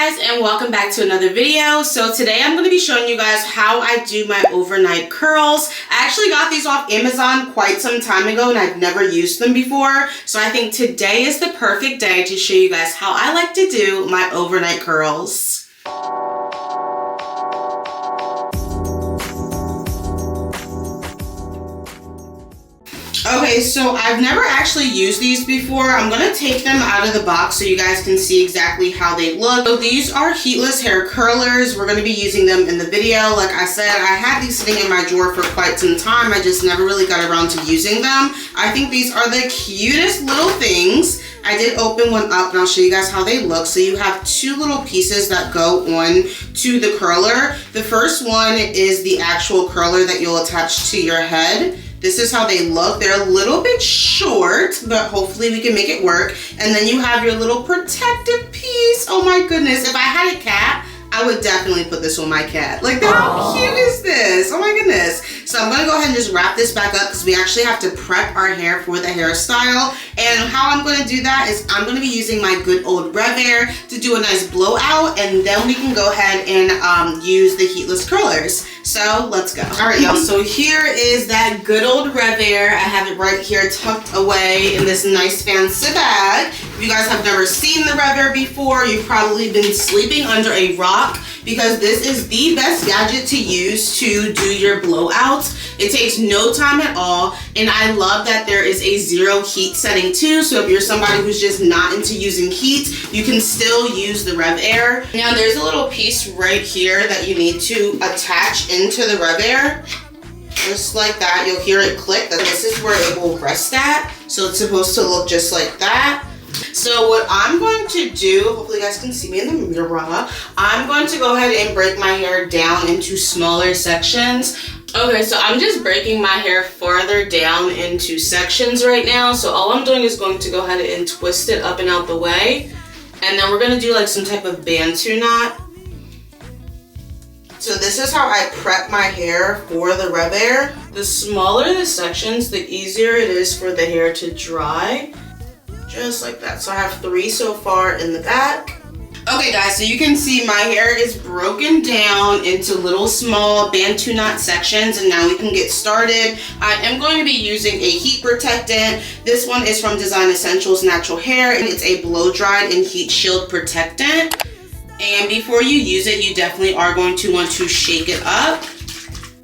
guys, and welcome back to another video. So today I'm going to be showing you guys how I do my overnight curls. I actually got these off Amazon quite some time ago and I've never used them before. So I think today is the perfect day to show you guys how I like to do my overnight curls. Okay, so I've never actually used these before. I'm going to take them out of the box so you guys can see exactly how they look. So these are Heatless hair curlers. We're going to be using them in the video. Like I said, I had these sitting in my drawer for quite some time. I just never really got around to using them. I think these are the cutest little things. I did open one up and I'll show you guys how they look. So you have two little pieces that go on to the curler. The first one is the actual curler that you'll attach to your head. This is how they look. They're a little bit short, but hopefully we can make it work. And then you have your little protective piece. Oh my goodness, if I had a cat, I would definitely put this on my cat. Like, how cute is this? Oh my goodness. So I'm gonna go ahead and just wrap this back up because we actually have to prep our hair for the hairstyle. And how I'm gonna do that is I'm gonna be using my good old Rev Air to do a nice blowout, and then we can go ahead and use the Heatless curlers. So let's go. All right, y'all, so here is that good old Rev Air. I have it right here tucked away in this nice fancy bag. If you guys have never seen the Rev Air before, you've probably been sleeping under a rock because this is the best gadget to use to do your blowouts. It takes no time at all, and I love that there is a zero heat setting too, so if you're somebody who's just not into using heat, you can still use the Rev Air. Now there's a little piece right here that you need to attach into the Rev Air. Just like that, you'll hear it click. That this is where it will rest at, so it's supposed to look just like that. So what I'm going to do, hopefully you guys can see me in the mirror, I'm going to go ahead and break my hair down into smaller sections. Okay, so I'm just breaking my hair farther down into sections right now. So all I'm doing is going to go ahead and twist it up and out the way. And then we're gonna do like some type of bantu knot. So this is how I prep my hair for the Rev Air. The smaller the sections, the easier it is for the hair to dry. Just like that. So I have 3 so far in the back. Okay guys, so you can see my hair is broken down into little small bantu knot sections, and now we can get started. I am going to be using a heat protectant. This one is from Design Essentials Natural Hair, and it's a blow dried and heat shield protectant. And before you use it, you definitely are going to want to shake it up,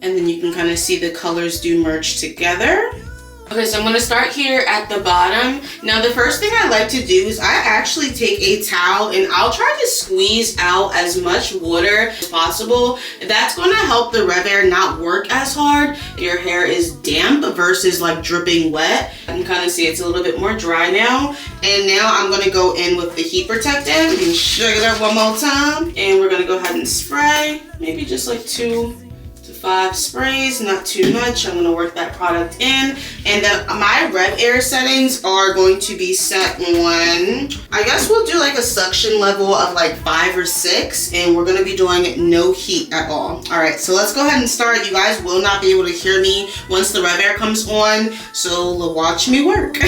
and then you can kind of see the colors do merge together. Okay, so I'm going to start here at the bottom. Now, the first thing I like to do is I actually take a towel and I'll try to squeeze out as much water as possible. That's going to help the Rev Air not work as hard if your hair is damp versus like dripping wet. I can kind of see it's a little bit more dry now. And now I'm going to go in with the heat protectant. We can shake it up one more time. And we're going to go ahead and spray, maybe just like 2 to 5 sprays, not too much. I'm going to work that product in. And then my Rev Air settings are going to be set on, I guess we'll do like a suction level of like 5 or 6, and we're going to be doing no heat at all. All right, so let's go ahead and start. You guys will not be able to hear me once the Rev Air comes on, so watch me work.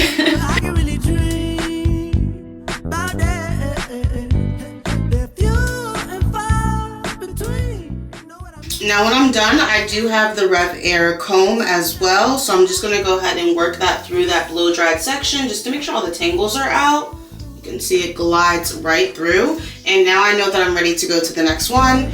Now when I'm done, I do have the Rev Air comb as well, so I'm just going to go ahead and work that through that blow dried section just to make sure all the tangles are out. You can see it glides right through, and now I know that I'm ready to go to the next one.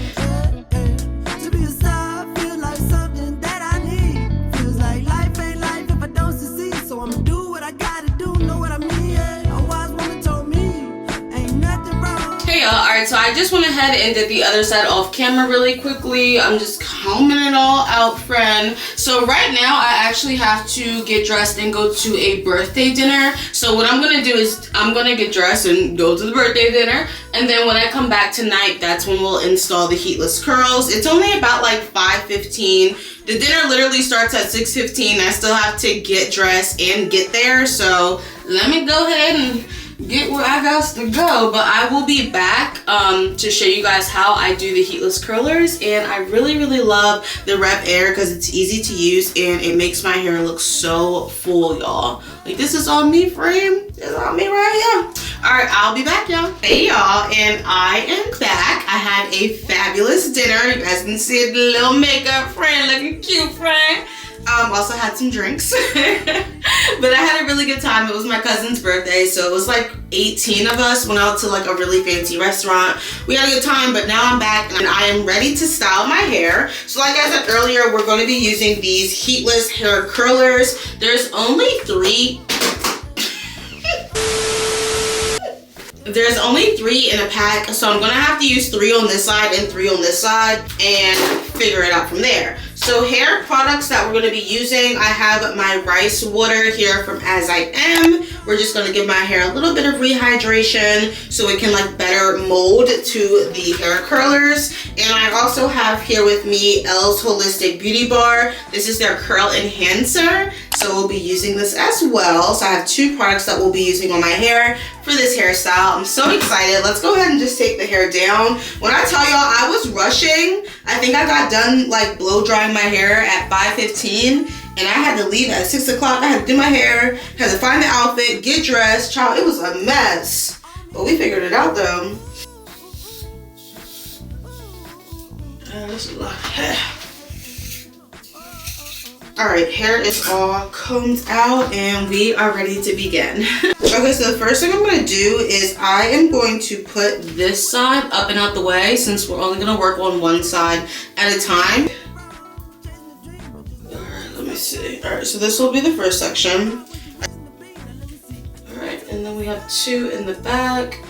Alright, so I just went ahead and did the other side off camera really quickly. I'm just combing it all out, friend. So right now I actually have to get dressed and go to a birthday dinner. So what I'm gonna do is I'm gonna get dressed and go to the birthday dinner, and then when I come back tonight, that's when we'll install the Heatless curls. It's only about like 5:15. The dinner literally starts at 6:15. I still have to get dressed and get there, so let me go ahead and get where I got to go. But I will be back to show you guys how I do the Heatless curlers, and I really love the Rev Air because it's easy to use and it makes my hair look so full, y'all. Like, this is on me, frame. It's on me right here. All right, I'll be back, y'all. Hey, y'all, and I am back. I had a fabulous dinner. You guys can see the little makeup friend, looking cute friend. Also had some drinks, but I had a really good time. It was my cousin's birthday, so it was like 18 of us, went out to like a really fancy restaurant. We had a good time, but now I'm back and I am ready to style my hair. So like I said earlier, we're going to be using these heatless hair curlers. There's only three. There's only 3 in a pack, so I'm gonna have to use 3 on this side and 3 on this side and figure it out from there. So hair products that we're gonna be using, I have my rice water here from AsAlwaysAleia. We're just gonna give my hair a little bit of rehydration so it can like better mold to the hair curlers. And I also have here with me Elle's Holistic Beauty Bar. This is their curl enhancer. So we'll be using this as well. So I have 2 products that we'll be using on my hair for this hairstyle. I'm so excited. Let's go ahead and just take the hair down. When I tell y'all I was rushing, I think I got done like blow drying my hair at 5:15 and I had to leave at 6 o'clock. I had to do my hair, had to find the outfit, get dressed. Child, it was a mess. But we figured it out though. That's a lot of hair. Alright, hair is all combed out and we are ready to begin. Okay, so the first thing I'm going to do is I am going to put this side up and out the way since we're only going to work on one side at a time. Alright, let me see. Alright, so this will be the first section. Alright, and then we have 2 in the back.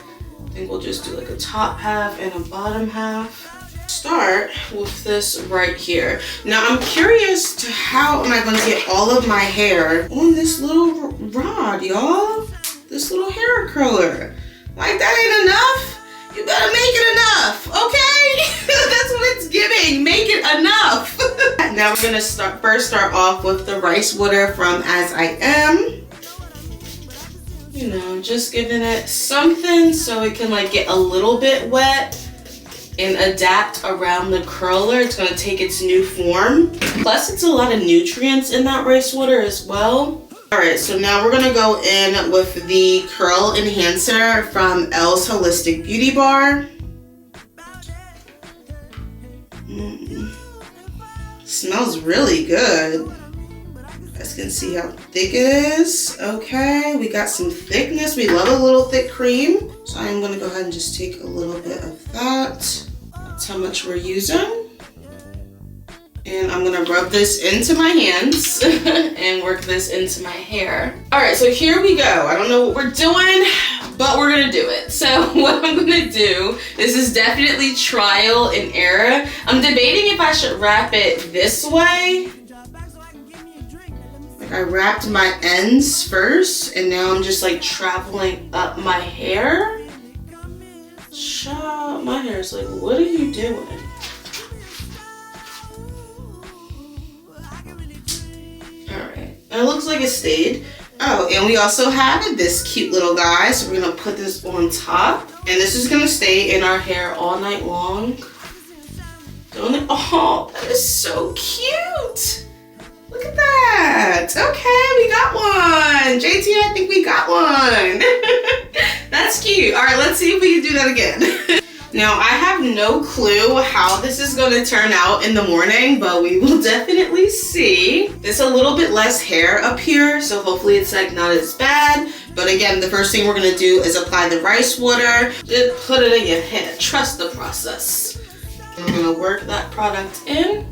I think we'll just do like a top half and a bottom half. Start with this right here. Now I'm curious to how am I going to get all of my hair on this little rod, y'all? This little hair curler. Like that ain't enough? You better make it enough, okay? That's what it's giving. Make it enough. Now we're gonna start off with the rice water from AsAlwaysAleia. You know, just giving it something so it can like get a little bit wet and adapt around the curler. It's gonna take its new form. Plus it's a lot of nutrients in that rice water as well. All right, so now we're gonna go in with the curl enhancer from Elle's Holistic Beauty Bar. Smells really good. You guys can see how thick it is. Okay, we got some thickness. We love a little thick cream. So I'm gonna go ahead and just take a little bit of that. That's how much we're using. And I'm gonna rub this into my hands and work this into my hair. All right, so here we go. I don't know what we're doing, but we're gonna do it. So what I'm gonna do, this is definitely trial and error. I'm debating if I should wrap it this way. Like I wrapped my ends first and now I'm just like traveling up my hair. Child, my hair is like, what are you doing? Alright, it looks like it stayed. Oh, and we also have this cute little guy, so we're gonna put this on top. And this is gonna stay in our hair all night long. Don't it? Oh, that is so cute! Look at that! Okay, we got one! JT, I think we got one! That's cute. Alright, let's see if we can do that again. Now, I have no clue how this is going to turn out in the morning, but we will definitely see. There's a little bit less hair up here, so hopefully it's like not as bad. But again, the first thing we're going to do is apply the rice water. Just put it in your hair. Trust the process. And we're going to work that product in.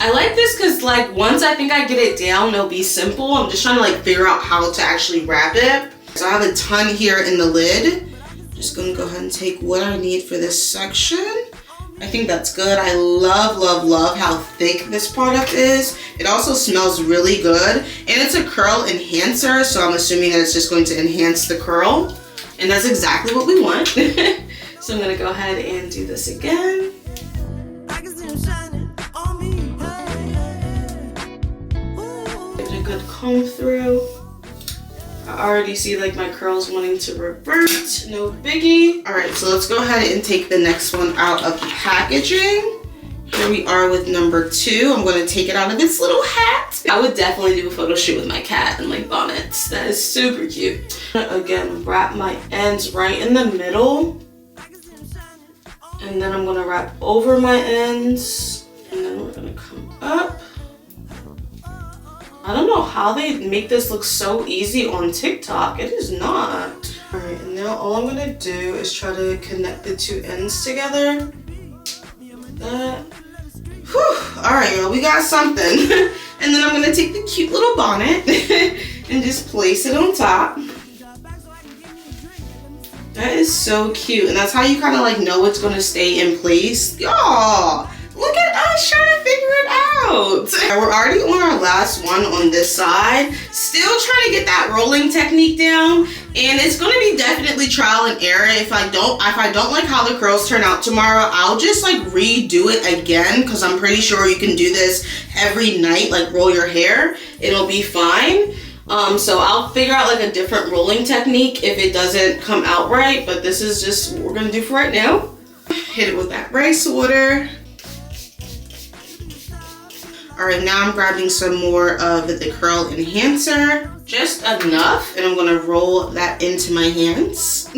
I like this because like once I think I get it down, it'll be simple. I'm just trying to like figure out how to actually wrap it. So I have a ton here in the lid. Just gonna go ahead and take what I need for this section. I think that's good. I love, love, love how thick this product is. It also smells really good. And it's a curl enhancer, so I'm assuming that it's just going to enhance the curl. And that's exactly what we want. So I'm gonna go ahead and do this again. Give it a good comb through. I already see like my curls wanting to revert, no biggie. All right, so let's go ahead and take the next one out of the packaging. Here we are with number 2. I'm going to take it out of its little hat. I would definitely do a photo shoot with my cat and like bonnets. That is super cute. Again, wrap my ends right in the middle. And then I'm going to wrap over my ends. And then we're going to come up. I don't know how they make this look so easy on TikTok. It is not. All right, and now all I'm going to do is try to connect the 2 ends together. That. Whew. All right, y'all, we got something. And then I'm gonna take the cute little bonnet and just place it on top. That is so cute, and that's how you kind of like know it's gonna stay in place. Y'all, look at us trying to figure it out. We're already on our last one on this side. Still trying to get that rolling technique down. And it's gonna be definitely trial and error. If I don't like how the curls turn out tomorrow, I'll just like redo it again, because I'm pretty sure you can do this every night, like roll your hair. It'll be fine. So I'll figure out like a different rolling technique if it doesn't come out right, but this is just what we're gonna do for right now. Hit it with that rice water. All right, now I'm grabbing some more of the curl enhancer, just enough, and I'm gonna roll that into my hands.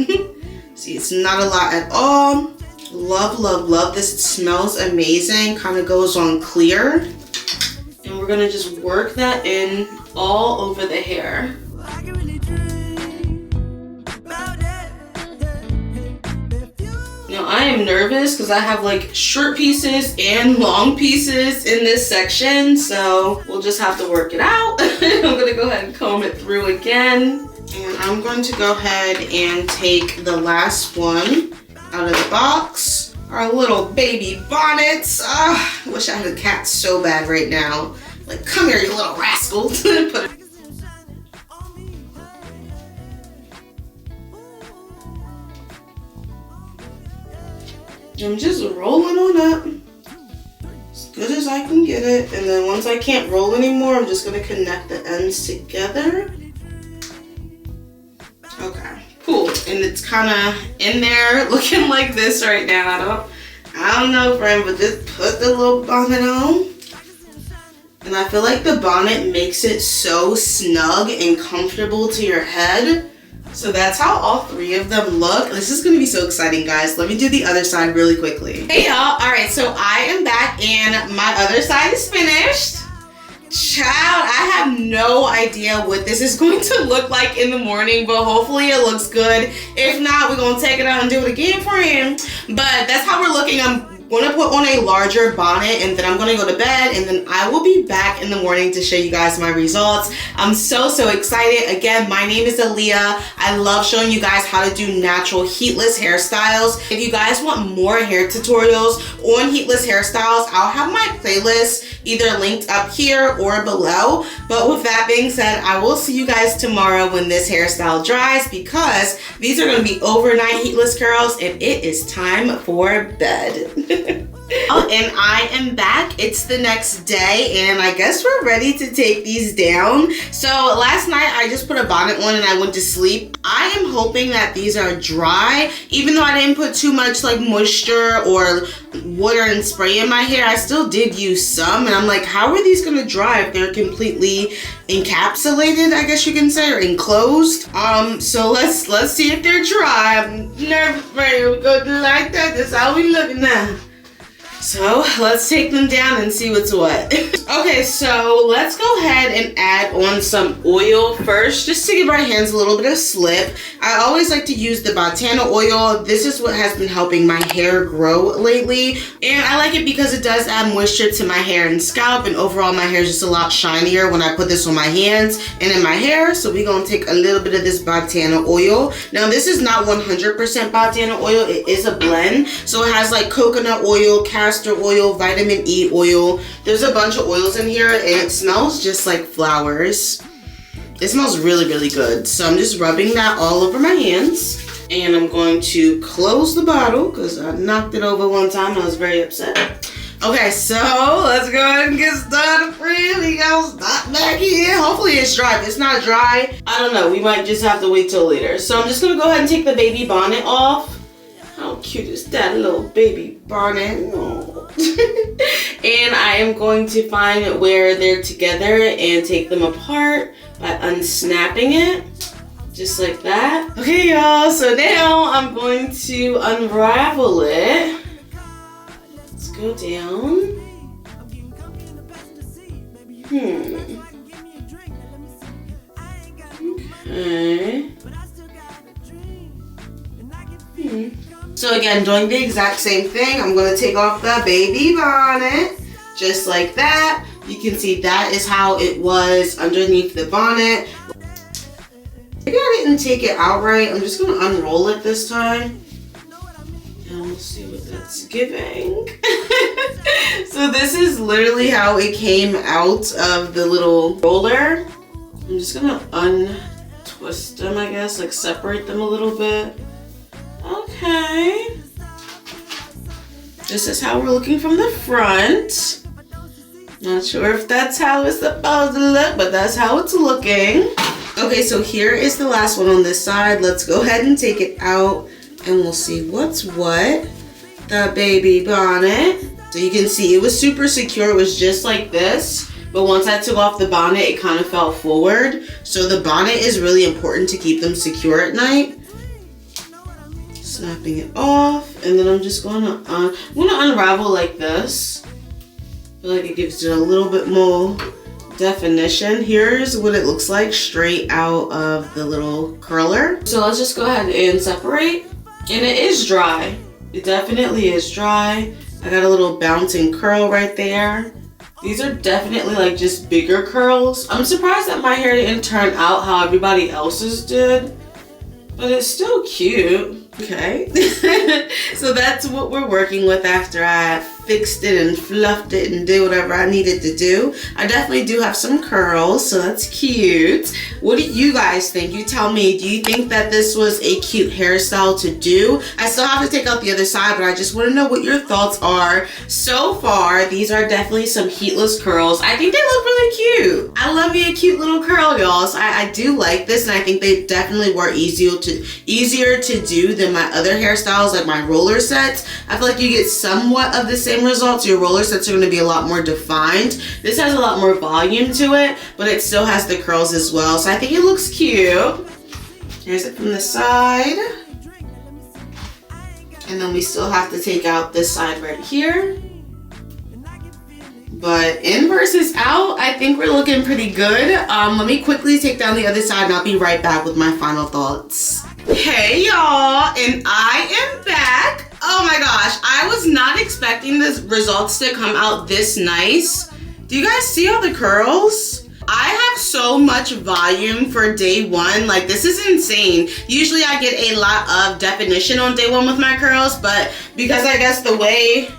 See, it's not a lot at all. Love, love, love this. It smells amazing, kind of goes on clear. And we're gonna just work that in all over the hair. Now I am nervous because I have like short pieces and long pieces in this section, so we'll just have to work it out. I'm gonna go ahead and comb it through again. And I'm going to go ahead and take the last one out of the box. Our little baby bonnets. I wish I had a cat so bad right now. Like, come here, you little rascal. Put it. I'm just rolling on up as good as I can get it, and then once I can't roll anymore, I'm just gonna connect the ends together. Okay, cool, and it's kind of in there looking like this right now. I don't know, friend, but just put the little bonnet on, and I feel like the bonnet makes it so snug and comfortable to your head. So that's how all 3 of them look. This is gonna be so exciting, guys. Let me do the other side really quickly. Hey y'all, all right, so I am back and my other side is finished. Child, I have no idea what this is going to look like in the morning, but hopefully it looks good. If not, we're gonna take it out and do it again for him. But that's how we're looking. I'm gonna put on a larger bonnet and then I'm gonna go to bed, and then I will be back in the morning to show you guys my results. I'm so excited. Again, my name is Aaliyah. I love showing you guys how to do natural heatless hairstyles. If you guys want more hair tutorials on heatless hairstyles, I'll have my playlist either linked up here or below. But with that being said, I will see you guys tomorrow when this hairstyle dries, because these are gonna be overnight heatless curls and it is time for bed. Oh, and I am back. It's the next day and I guess we're ready to take these down. So last night I just put a bonnet on and I went to sleep. I am hoping that these are dry. Even though I didn't put too much like moisture or water and spray in my hair, I still did use some, and I'm like, how are these gonna dry if they're completely encapsulated, I guess you can say, or enclosed? So let's see if they're dry. I'm nervous, right? We're going like that. That's how we looking now. So let's take them down and see what's what. Okay, so let's go ahead and add on some oil first, just to give our hands a little bit of slip. I always like to use the Botana oil. This is what has been helping my hair grow lately. And I like it because it does add moisture to my hair and scalp, and overall my hair is just a lot shinier when I put this on my hands and in my hair. So we're gonna take a little bit of this Botana oil. Now this is not 100% Botana oil, it is a blend. So it has like coconut oil, castor oil, vitamin E oil. There's a bunch of oils in here and it smells just like flowers. It smells really good. So I'm just rubbing that all over my hands, and I'm going to close the bottle because I knocked it over one time and I was very upset. Okay, so let's go ahead and get started, friend. We gotta stop back here. Hopefully it's dry. If it's not dry, I don't know, we might just have to wait till later. So I'm just gonna go ahead and take the baby bonnet off. How cute is that little baby bonnet? Oh. out. And I am going to find where they're together and take them apart by unsnapping it. Just like that. Okay, y'all, so now I'm going to unravel it. Let's go down. Okay. So again, doing the exact same thing. I'm going to take off the baby bonnet. Just like that. You can see that is how it was underneath the bonnet. Maybe I didn't take it out right. I'm just going to unroll it this time. And we'll see what that's giving. So this is literally how it came out of the little roller. I'm just going to untwist them, I guess. Like separate them a little bit. Okay. This is how we're looking from the front. Not sure if that's how it's supposed to look, but that's how it's looking. Okay, so here is the last one on this side. Let's go ahead and take it out and we'll see what's what. The baby bonnet. So you can see it was super secure. It was just like this. But once I took off the bonnet, it kind of fell forward. So the bonnet is really important to keep them secure at night. Snapping it off. And then I'm just going to unravel like this. I feel like it gives it a little bit more definition. Here's what it looks like straight out of the little curler. So let's just go ahead and separate. And it is dry. It definitely is dry. I got a little bouncing curl right there. These are definitely like just bigger curls. I'm surprised that my hair didn't turn out how everybody else's did, but it's still cute. Okay. So that's what we're working with after I fixed it and fluffed it and did whatever I needed to do. I definitely do have some curls, so that's cute. What do you guys think? You tell me, do you think that this was a cute hairstyle to do? I still have to take out the other side, but I just want to know what your thoughts are. So far, these are definitely some heatless curls. I think they look really cute. I love me a cute little curl, y'all. So I do like this, and I think they definitely were easier to do than my other hairstyles, like my roller sets. I feel like you get somewhat of the same results. Your roller sets are going to be a lot more defined. This has a lot more volume to it, but it still has the curls as well. So I think it looks cute. Here's it from the side. And then we still have to take out this side right here. But in versus out, I think we're looking pretty good. Let me quickly take down the other side and I'll be right back with my final thoughts. Hey y'all, and I am back. Oh my gosh, I was not expecting the results to come out this nice. Do you guys see all the curls? I have so much volume for day one. Like, this is insane. Usually I get a lot of definition on day one with my curls, but because I guess the way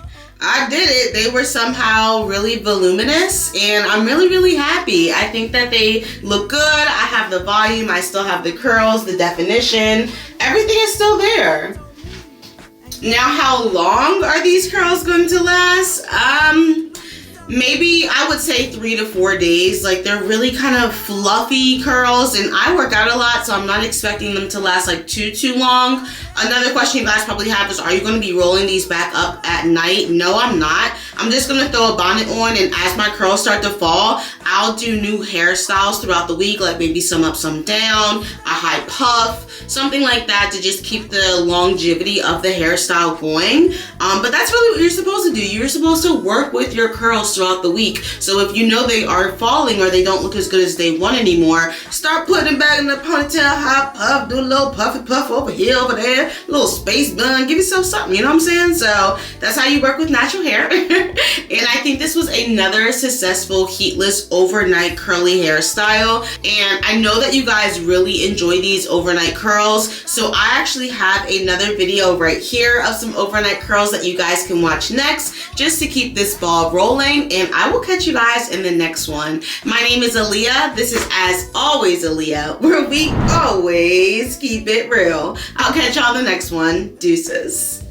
I did it, they were somehow really voluminous, and I'm really happy. I think that they look good. I have the volume, I still have the curls, the definition, everything is still there. Now, how long are these curls going to last? Maybe I would say 3 to 4 days. Like, they're really kind of fluffy curls, and I work out a lot, so I'm not expecting them to last like too long. Another question you guys probably have is, are you going to be rolling these back up at night? No, I'm not. I'm just going to throw a bonnet on, and as my curls start to fall, I'll do new hairstyles throughout the week, like maybe some up, some down, a high puff, something like that to just keep the longevity of the hairstyle going. But that's really what you're supposed to do. You're supposed to work with your curls throughout the week. So if you know they are falling or they don't look as good as they want anymore, start putting them back in the ponytail, high puff, do a little puffy puff over here, over there, a little space bun, give yourself something, you know what I'm saying? So that's how you work with natural hair. And I think this was another successful heatless overnight curly hairstyle. And I know that you guys really enjoy these overnight curls. So I actually have another video right here of some overnight curls that you guys can watch next, just to keep this ball rolling. And I will catch you guys in the next one. My name is Aaliyah. This is As Always Aaliyah, where we always keep it real. I'll catch y'all in the next one. Deuces.